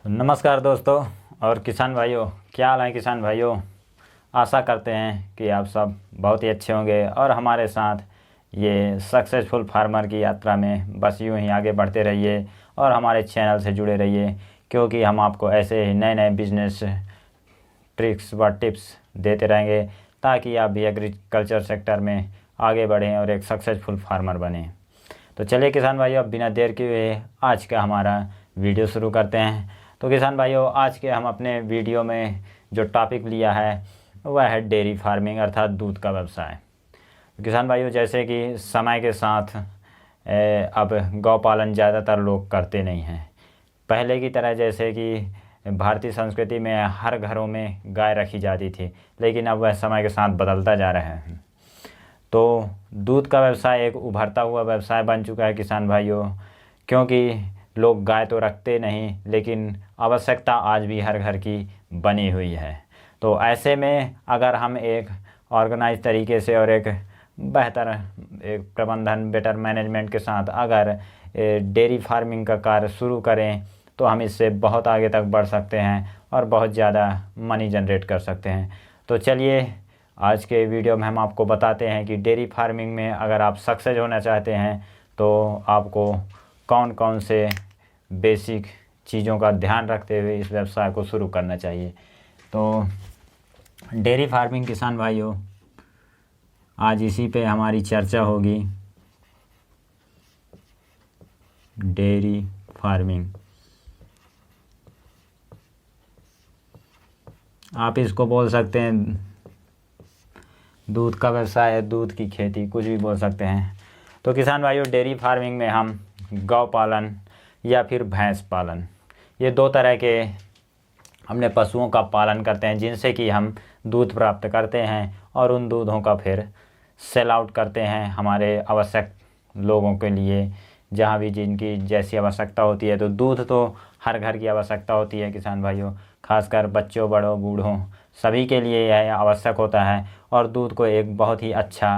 नमस्कार दोस्तों और किसान भाइयों, क्या हाल है किसान भाइयों। आशा करते हैं कि आप सब बहुत ही अच्छे होंगे और हमारे साथ ये सक्सेसफुल फार्मर की यात्रा में बस यूं ही आगे बढ़ते रहिए और हमारे चैनल से जुड़े रहिए, क्योंकि हम आपको ऐसे ही नए नए बिजनेस ट्रिक्स व टिप्स देते रहेंगे ताकि आप भी एग्रीकल्चर सेक्टर में आगे बढ़ें और एक सक्सेसफुल फार्मर बनें। तो चलिए किसान भाइयों, अब बिना देर किए आज का हमारा वीडियो शुरू करते हैं। तो किसान भाइयों, आज के हम अपने वीडियो में जो टॉपिक लिया है वह है डेयरी फार्मिंग अर्थात दूध का व्यवसाय। किसान भाइयों, जैसे कि समय के साथ अब गौ पालन ज़्यादातर लोग करते नहीं हैं। पहले की तरह जैसे कि भारतीय संस्कृति में हर घरों में गाय रखी जाती थी, लेकिन अब वह समय के साथ बदलता जा रहा है। तो दूध का व्यवसाय एक उभरता हुआ व्यवसाय बन चुका है किसान भाइयों, क्योंकि लोग गाय तो रखते नहीं, लेकिन आवश्यकता आज भी हर घर की बनी हुई है। तो ऐसे में अगर हम एक ऑर्गेनाइज तरीके से और एक बेहतर एक प्रबंधन बेटर मैनेजमेंट के साथ अगर डेयरी फार्मिंग का कार्य शुरू करें तो हम इससे बहुत आगे तक बढ़ सकते हैं और बहुत ज़्यादा मनी जनरेट कर सकते हैं। तो चलिए आज के वीडियो में हम आपको बताते हैं कि डेयरी फार्मिंग में अगर आप सक्सेस होना चाहते हैं तो आपको कौन कौन से बेसिक चीज़ों का ध्यान रखते हुए इस व्यवसाय को शुरू करना चाहिए। तो डेयरी फार्मिंग किसान भाइयों, आज इसी पे हमारी चर्चा होगी। डेयरी फार्मिंग आप इसको बोल सकते हैं दूध का व्यवसाय, दूध की खेती, कुछ भी बोल सकते हैं। तो किसान भाइयों, डेयरी फार्मिंग में हम गौ पालन या फिर भैंस पालन, ये दो तरह के हमने पशुओं का पालन करते हैं जिनसे कि हम दूध प्राप्त करते हैं और उन दूधों का फिर सेल आउट करते हैं हमारे आवश्यक लोगों के लिए, जहाँ भी जिनकी जैसी आवश्यकता होती है। तो दूध तो हर घर की आवश्यकता होती है किसान भाइयों, खासकर बच्चों, बड़ों, बूढ़ों सभी के लिए यह आवश्यक होता है और दूध को एक बहुत ही अच्छा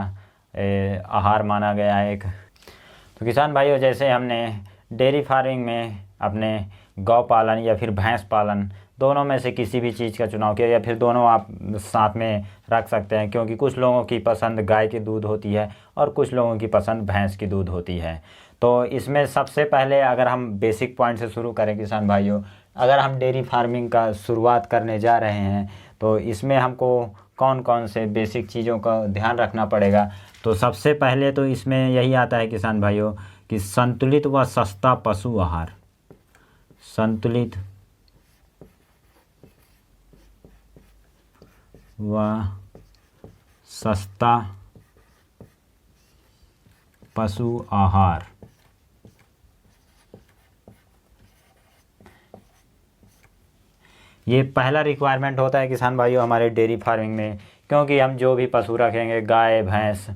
आहार माना गया है एक। तो किसान भाइयों, जैसे हमने डेयरी फार्मिंग में अपने गौ पालन या फिर भैंस पालन दोनों में से किसी भी चीज़ का चुनाव किया, या फिर दोनों आप साथ में रख सकते हैं, क्योंकि कुछ लोगों की पसंद गाय की दूध होती है और कुछ लोगों की पसंद भैंस की दूध होती है। तो इसमें सबसे पहले अगर हम बेसिक पॉइंट से शुरू करें किसान भाइयों, अगर हम डेयरी फार्मिंग का शुरुआत करने जा रहे हैं तो इसमें हमको कौन कौन से बेसिक चीज़ों का ध्यान रखना पड़ेगा। तो सबसे पहले तो इसमें यही आता है किसान भाइयों कि संतुलित व सस्ता पशु आहार। संतुलित व सस्ता पशु आहार। ये पहला रिक्वायरमेंट होता है किसान भाइयों हमारे डेयरी फार्मिंग में, क्योंकि हम जो भी पशु रखेंगे गाय भैंस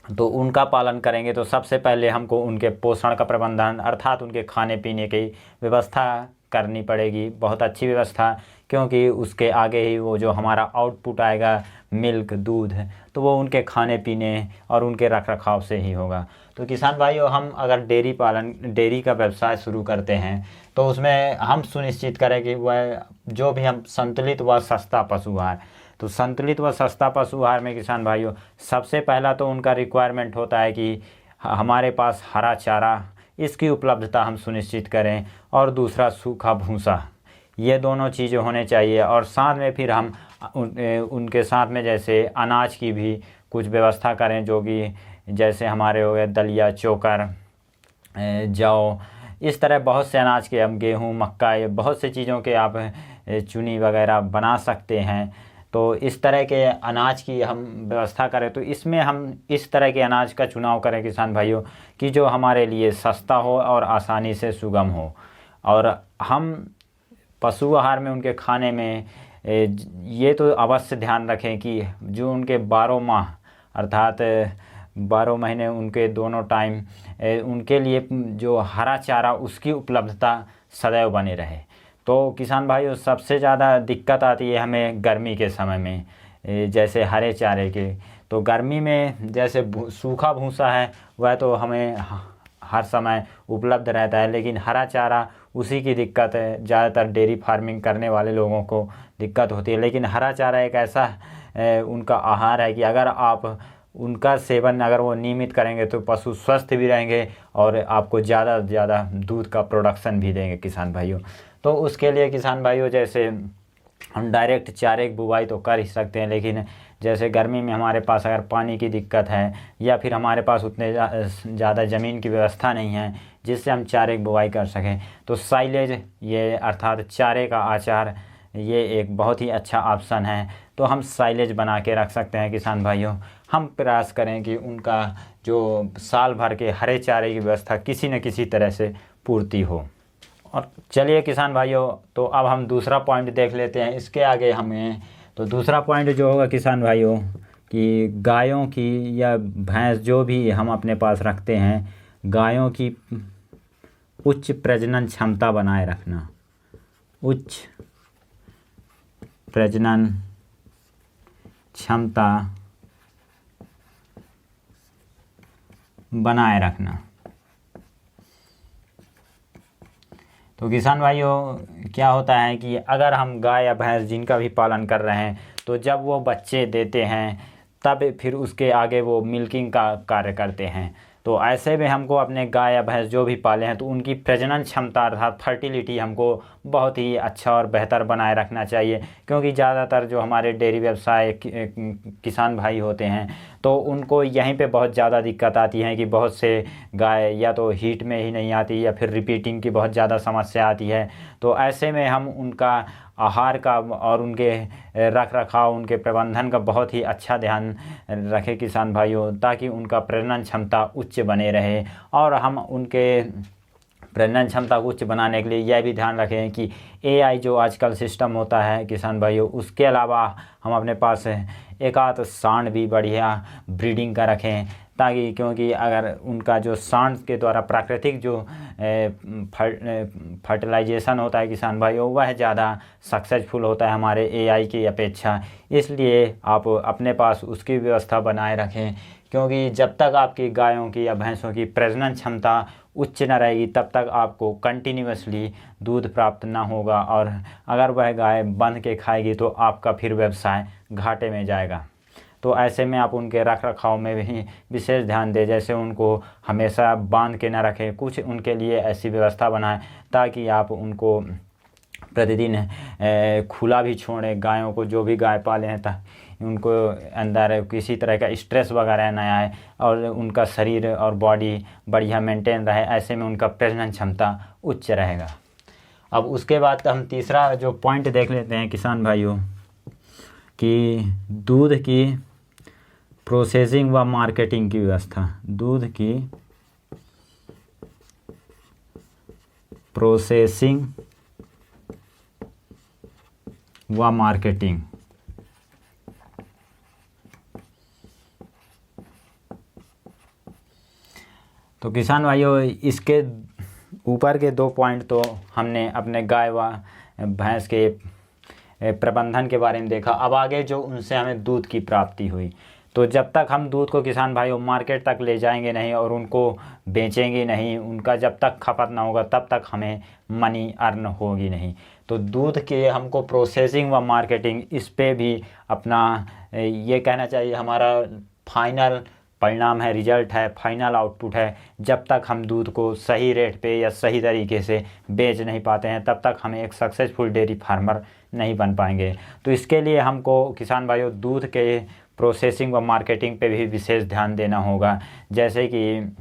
तो उनका पालन करेंगे तो सबसे पहले हमको उनके पोषण का प्रबंधन अर्थात उनके खाने पीने की व्यवस्था करनी पड़ेगी, बहुत अच्छी व्यवस्था, क्योंकि उसके आगे ही वो जो हमारा आउटपुट आएगा मिल्क दूध तो वो उनके खाने पीने और उनके रख रखाव से ही होगा। तो किसान भाइयों, हम अगर डेयरी का व्यवसाय शुरू करते हैं तो उसमें हम सुनिश्चित करें कि वह जो भी हम संतुलित व सस्ता पशु आहार। तो संतुलित व सस्ता पशु आहार में किसान भाइयों सबसे पहला तो उनका रिक्वायरमेंट होता है कि हमारे पास हरा चारा, इसकी उपलब्धता हम सुनिश्चित करें, और दूसरा सूखा भूसा, ये दोनों चीज़ें होने चाहिए। और साथ में फिर हम उनके साथ में जैसे अनाज की भी कुछ व्यवस्था करें, जो कि जैसे हमारे हो गए दलिया, चोकर, जौ, इस तरह बहुत से अनाज के, हम गेहूँ, मक्का, ये बहुत से चीज़ों के आप चुनी वगैरह बना सकते हैं। तो इस तरह के अनाज की हम व्यवस्था करें। तो इसमें हम इस तरह के अनाज का चुनाव करें किसान भाइयों कि जो हमारे लिए सस्ता हो और आसानी से सुगम हो। और हम पशु आहार में उनके खाने में ये तो अवश्य ध्यान रखें कि जो उनके 12 माह अर्थात 12 महीने उनके दोनों टाइम उनके लिए जो हरा चारा उसकी उपलब्धता सदैव बनी रहे। तो किसान भाइयों, सबसे ज़्यादा दिक्कत आती है हमें गर्मी के समय में, जैसे हरे चारे के। तो गर्मी में जैसे सूखा भूसा है वह तो हमें हर समय उपलब्ध रहता है, लेकिन हरा चारा उसी की दिक्कत है, ज़्यादातर डेयरी फार्मिंग करने वाले लोगों को दिक्कत होती है। लेकिन हरा चारा एक ऐसा उनका आहार है कि अगर आप उनका सेवन अगर वो नियमित करेंगे तो पशु स्वस्थ भी रहेंगे और आपको ज़्यादा से ज़्यादा दूध का प्रोडक्शन भी देंगे किसान भाइयों। तो उसके लिए किसान भाइयों जैसे हम डायरेक्ट चारे की बुवाई तो कर ही सकते हैं, लेकिन जैसे गर्मी में हमारे पास अगर पानी की दिक्कत है या फिर हमारे पास उतने ज़्यादा ज़मीन की व्यवस्था नहीं है जिससे हम चारे की बुवाई कर सकें, तो साइलेज ये अर्थात चारे का आचार ये एक बहुत ही अच्छा ऑप्शन है। तो हम साइलेज बना के रख सकते हैं किसान भाइयों। हम प्रयास करें कि उनका जो साल भर के हरे चारे की व्यवस्था किसी न किसी तरह से पूर्ति हो। और चलिए किसान भाइयों, तो अब हम दूसरा पॉइंट देख लेते हैं इसके आगे हमें। तो दूसरा पॉइंट जो होगा किसान भाइयों कि गायों की या भैंस जो भी हम अपने पास रखते हैं, गायों की उच्च प्रजनन क्षमता बनाए रखना, उच्च प्रजनन क्षमता बनाए रखना। तो किसान भाइयों क्या होता है कि अगर हम गाय या भैंस जिनका भी पालन कर रहे हैं, तो जब वो बच्चे देते हैं तब फिर उसके आगे वो मिल्किंग का कार्य करते हैं। तो ऐसे में हमको अपने गाय या भैंस जो भी पाले हैं तो उनकी प्रजनन क्षमता अर्थात फर्टिलिटी हमको बहुत ही अच्छा और बेहतर बनाए रखना चाहिए, क्योंकि ज़्यादातर जो हमारे डेयरी व्यवसाय किसान भाई होते हैं तो उनको यहीं पे बहुत ज़्यादा दिक्कत आती है कि बहुत से गाय या तो हीट में ही नहीं आती या फिर रिपीटिंग की बहुत ज़्यादा समस्या आती है। तो ऐसे में हम उनका आहार का और उनके रख रखाव उनके प्रबंधन का बहुत ही अच्छा ध्यान रखें किसान भाइयों, ताकि उनका प्रजनन क्षमता उच्च बने रहे। और हम उनके प्रजनन क्षमता को उच्च बनाने के लिए यह भी ध्यान रखें कि AI जो आजकल सिस्टम होता है किसान भाइयों, उसके अलावा हम अपने पास एक आध सांड भी बढ़िया ब्रीडिंग का रखें, ताकि क्योंकि अगर उनका जो सांड के द्वारा प्राकृतिक जो फर्टिलाइजेशन होता है किसान भाइयों, वह ज़्यादा सक्सेसफुल होता है हमारे AI की अपेक्षा। इसलिए आप अपने पास उसकी व्यवस्था बनाए रखें, क्योंकि जब तक आपकी गायों की या भैंसों की प्रजनन क्षमता उच्च न रहेगी तब तक आपको कंटिन्यूअसली दूध प्राप्त ना होगा, और अगर वह गाय बंध के खाएगी तो आपका फिर व्यवसाय घाटे में जाएगा। तो ऐसे में आप उनके रख रखाव में भी विशेष ध्यान दें, जैसे उनको हमेशा बांध के ना रखें, कुछ उनके लिए ऐसी व्यवस्था बनाएं ताकि आप उनको प्रतिदिन खुला भी छोड़ें गायों को, जो भी गाय पाले हैं, उनको अंदर किसी तरह का स्ट्रेस वगैरह न आए और उनका शरीर और बॉडी बढ़िया मेंटेन रहे। ऐसे में उनका प्रजनन क्षमता उच्च रहेगा। अब उसके बाद हम तीसरा जो पॉइंट देख लेते हैं किसान भाइयों कि दूध की प्रोसेसिंग व मार्केटिंग की व्यवस्था। दूध की प्रोसेसिंग व मार्केटिंग। तो किसान भाइयों इसके ऊपर के 2 पॉइंट तो हमने अपने गाय व भैंस के प्रबंधन के बारे में देखा। अब आगे जो उनसे हमें दूध की प्राप्ति हुई, तो जब तक हम दूध को किसान भाइयों मार्केट तक ले जाएंगे नहीं और उनको बेचेंगे नहीं, उनका जब तक खपत ना होगा तब तक हमें मनी अर्न होगी नहीं। तो दूध के हमको प्रोसेसिंग व मार्केटिंग इस पे भी अपना ये कहना चाहिए हमारा फाइनल परिणाम है, रिजल्ट है, फाइनल आउटपुट है। जब तक हम दूध को सही रेट पे या सही तरीके से बेच नहीं पाते हैं तब तक हमें एक सक्सेसफुल डेयरी फार्मर नहीं बन पाएंगे। तो इसके लिए हमको किसान भाइयों दूध के प्रोसेसिंग व मार्केटिंग पे भी विशेष ध्यान देना होगा। जैसे कि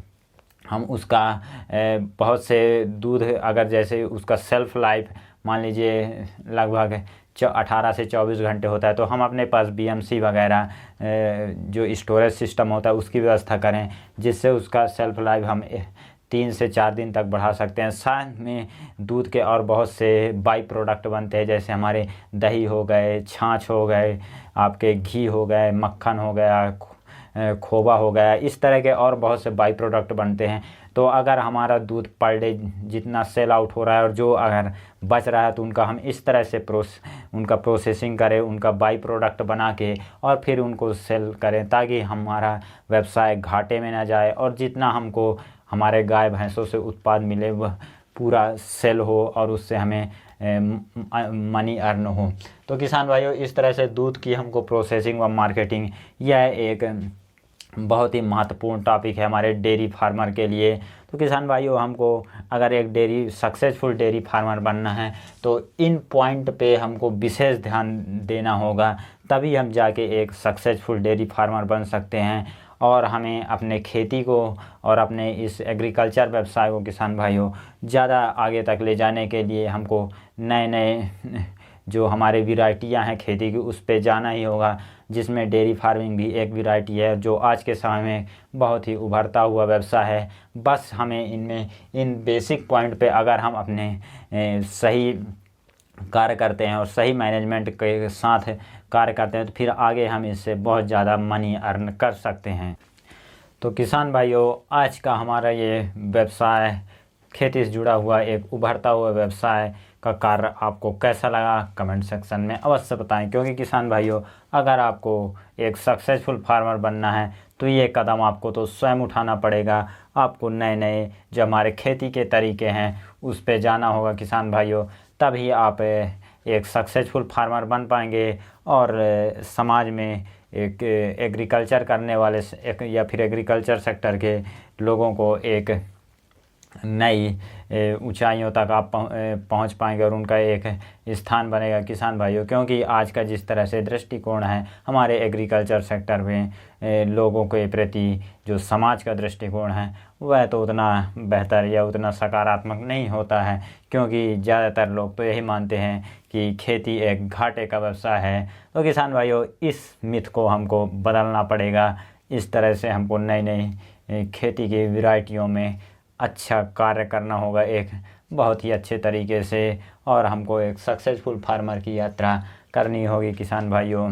हम उसका बहुत से दूध अगर जैसे उसका सेल्फ लाइफ मान लीजिए लगभग 18 से 24 घंटे होता है, तो हम अपने पास BMC वगैरह जो स्टोरेज सिस्टम होता है उसकी व्यवस्था करें, जिससे उसका सेल्फ लाइफ हम 3 से 4 दिन तक बढ़ा सकते हैं। साथ में दूध के और बहुत से बाई प्रोडक्ट बनते हैं, जैसे हमारे दही हो गए, छाछ हो गए, आपके घी हो गए, मक्खन हो गया, खोवा हो गया, इस तरह के और बहुत से बाई प्रोडक्ट बनते हैं। तो अगर हमारा दूध पर डे जितना सेल आउट हो रहा है और जो अगर बच रहा है तो उनका हम इस तरह से उनका प्रोसेसिंग करें, उनका बाई प्रोडक्ट बना के और फिर उनको सेल करें, ताकि हमारा व्यवसाय घाटे में ना जाए और जितना हमको हमारे गाय भैंसों से उत्पाद मिले वह पूरा सेल हो और उससे हमें मनी अर्न हो। तो किसान भाइयों, इस तरह से दूध की हमको प्रोसेसिंग व मार्केटिंग, यह एक बहुत ही महत्वपूर्ण टॉपिक है हमारे डेयरी फार्मर के लिए। तो किसान भाइयों, हमको अगर एक सक्सेसफुल डेयरी फार्मर बनना है तो इन पॉइंट पे हमको विशेष ध्यान देना होगा, तभी हम जाके एक सक्सेसफुल डेयरी फार्मर बन सकते हैं। और हमें अपने खेती को और अपने इस एग्रीकल्चर व्यवसाय को किसान भाइयों ज़्यादा आगे तक ले जाने के लिए हमको नए नए जो हमारे वैरायटियाँ हैं खेती की, उस पे जाना ही होगा, जिसमें डेयरी फार्मिंग भी एक वैरायटी है जो आज के समय में बहुत ही उभरता हुआ व्यवसाय है। बस हमें इनमें इन बेसिक पॉइंट पे अगर हम अपने सही कार्य करते हैं और सही मैनेजमेंट के साथ कार्य करते हैं तो फिर आगे हम इससे बहुत ज़्यादा मनी अर्न कर सकते हैं। तो किसान भाइयों, आज का हमारा ये व्यवसाय, खेती से जुड़ा हुआ एक उभरता हुआ व्यवसाय का कार्य आपको कैसा लगा कमेंट सेक्शन में अवश्य बताएं, क्योंकि किसान भाइयों, अगर आपको एक सक्सेसफुल फार्मर बनना है तो ये कदम आपको तो स्वयं उठाना पड़ेगा। आपको नए नए जो हमारे खेती के तरीके हैं उस पे जाना होगा किसान भाइयों, तभी आप एक सक्सेसफुल फार्मर बन पाएंगे और समाज में एक एग्रीकल्चर करने वाले या फिर एग्रीकल्चर सेक्टर के लोगों को एक नई ऊंचाइयों तक आप पहुंच पाएंगे और उनका एक स्थान बनेगा किसान भाइयों। क्योंकि आज का जिस तरह से दृष्टिकोण है हमारे एग्रीकल्चर सेक्टर में लोगों के प्रति, जो समाज का दृष्टिकोण है वह तो उतना बेहतर या उतना सकारात्मक नहीं होता है, क्योंकि ज़्यादातर लोग तो यही मानते हैं कि खेती एक घाटे का व्यवसाय है। तो किसान भाइयों, इस मिथ को हमको बदलना पड़ेगा। इस तरह से हमको नई नई खेती की वैरायटियों में अच्छा कार्य करना होगा एक बहुत ही अच्छे तरीके से, और हमको एक सक्सेसफुल फार्मर की यात्रा करनी होगी किसान भाइयों।